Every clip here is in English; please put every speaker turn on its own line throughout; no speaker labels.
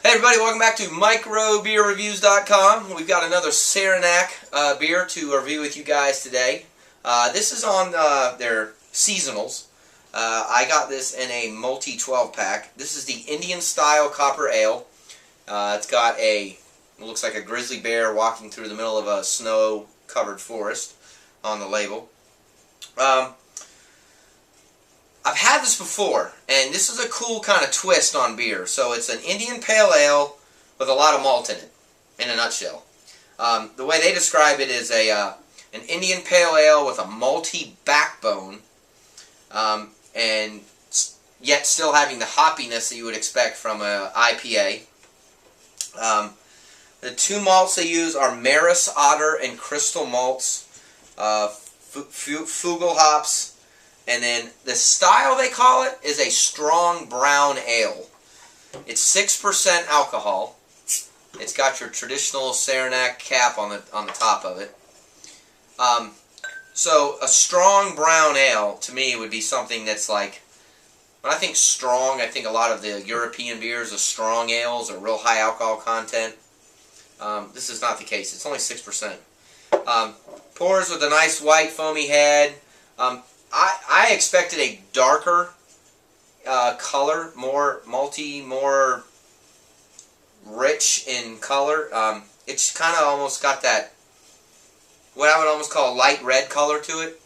Hey everybody, welcome back to microbeerreviews.com. We've got another Saranac beer to review with you guys today. This is on their seasonals. I got this in a multi 12 pack. This is the Indian style copper ale. It's got it looks like a grizzly bear walking through the middle of a snow covered forest on the label. I've had this before, and this is a cool kind of twist on beer. So it's an Indian pale ale with a lot of malt in it, in a nutshell. The way they describe it is an Indian pale ale with a malty backbone, and yet still having the hoppiness that you would expect from an IPA. The two malts they use are Maris Otter and Crystal malts, Fugel hops. And then the style they call it is a strong brown ale. It's 6% alcohol. It's got your traditional Saranac cap on the top of it. So a strong brown ale to me would be something that's like, when I think strong, I think a lot of the European beers of strong ales are real high alcohol content. This is not the case. It's only 6%. Pours with a nice white foamy head. I expected a darker color, more malty, more rich in color. It's kind of almost got that, what I would almost call a light red color to it.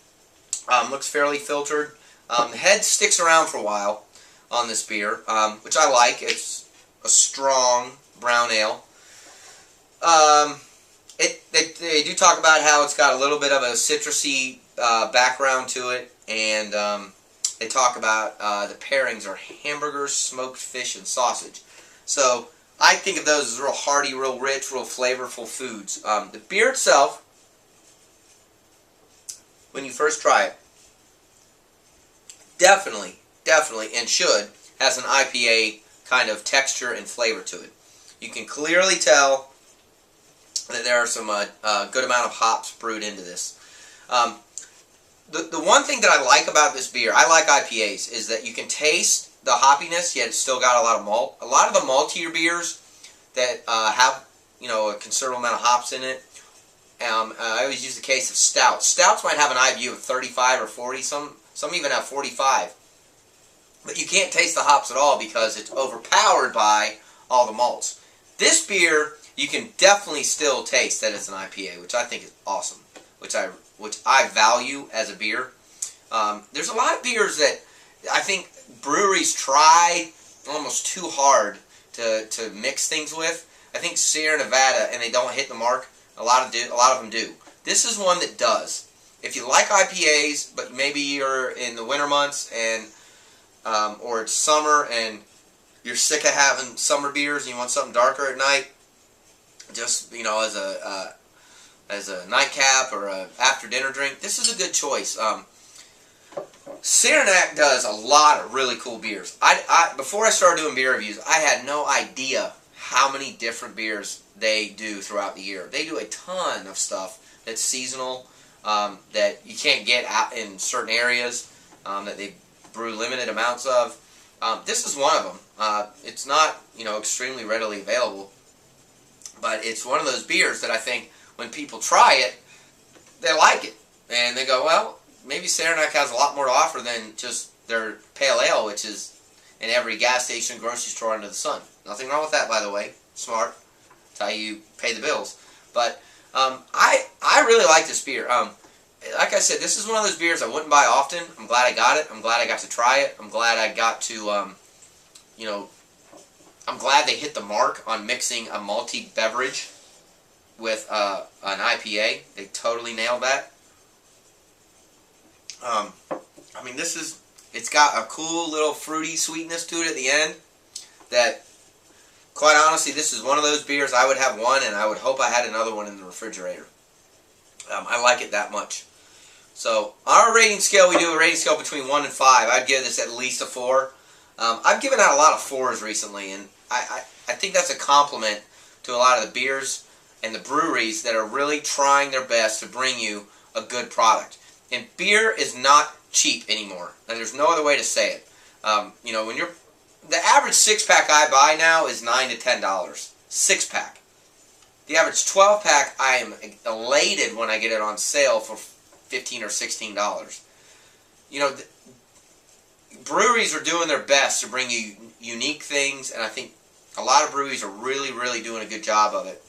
Looks fairly filtered. The head sticks around for a while on this beer, which I like. It's a strong brown ale. They do talk about how it's got a little bit of a citrusy background to it, and they talk about the pairings are hamburgers, smoked fish, and sausage. So I think of those as real hearty, real rich, real flavorful foods. The beer itself, when you first try it, definitely, and should, has an IPA kind of texture and flavor to it. You can clearly tell that there are some good amount of hops brewed into this. The one thing that I like about this beer, I like IPAs, is that you can taste the hoppiness, yet it's still got a lot of malt. A lot of the maltier beers that have, a considerable amount of hops in it, I always use the case of stouts. Stouts might have an IBU of 35 or 40, some even have 45. But you can't taste the hops at all because it's overpowered by all the malts. This beer, you can definitely still taste that it's an IPA, which I think is awesome, which I value as a beer. There's a lot of beers that I think breweries try almost too hard to mix things with. I think Sierra Nevada, and they don't hit the mark. A lot of them do. This is one that does. If you like IPAs, but maybe you're in the winter months and or it's summer and you're sick of having summer beers and you want something darker at night, just as a nightcap or a after dinner drink, this is a good choice. Saranac does a lot of really cool beers. Before I started doing beer reviews, I had no idea how many different beers they do throughout the year. They do a ton of stuff that's seasonal, that you can't get out in certain areas, that they brew limited amounts of. This is one of them. It's not, extremely readily available, but it's one of those beers that I think when people try it, they like it. And they go, well, maybe Saranac has a lot more to offer than just their pale ale, which is in every gas station, grocery store under the sun. Nothing wrong with that, by the way. Smart. That's how you pay the bills. But I really like this beer. Like I said, this is one of those beers I wouldn't buy often. I'm glad I got it. I'm glad I got to try it. I'm glad I got to, I'm glad they hit the mark on mixing a malty beverage with an IPA. They totally nailed that. It's got a cool little fruity sweetness to it at the end that, quite honestly, this is one of those beers I would have one and I would hope I had another one in the refrigerator. I like it that much. So, on our rating scale, we do a rating scale between 1 and 5. I'd give this at least a 4. I've given out a lot of 4s recently, and I think that's a compliment to a lot of the beers and the breweries that are really trying their best to bring you a good product. And beer is not cheap anymore, and there's no other way to say it. When you're the average 6-pack I buy now is $9 to $10. 6-pack. The average 12-pack, I am elated when I get it on sale for $15 or $16. You know, breweries are doing their best to bring you unique things, and I think a lot of breweries are really, really doing a good job of it.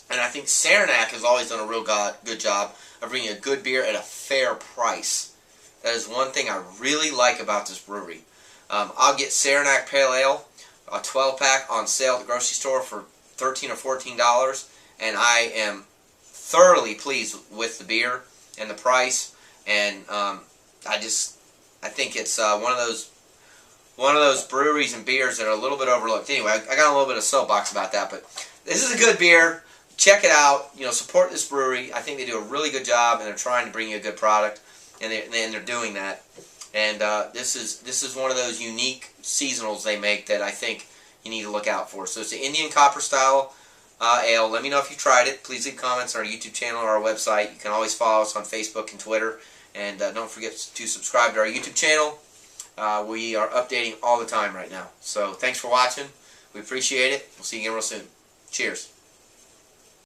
And I think Saranac has always done a real good job of bringing a good beer at a fair price. That is one thing I really like about this brewery. I'll get Saranac Pale Ale, a 12-pack on sale at the grocery store for $13 or $14, and I am thoroughly pleased with the beer and the price. And I think it's one of those breweries and beers that are a little bit overlooked. Anyway, I got a little bit of soapbox about that, but this is a good beer. Check it out. You know, support this brewery. I think they do a really good job, and they're trying to bring you a good product, and they're doing that. And this is one of those unique seasonals they make that I think you need to look out for. So it's the Indian Copper Style Ale. Let me know if you tried it. Please leave comments on our YouTube channel or our website. You can always follow us on Facebook and Twitter. And don't forget to subscribe to our YouTube channel. We are updating all the time right now. So thanks for watching. We appreciate it. We'll see you again real soon. Cheers.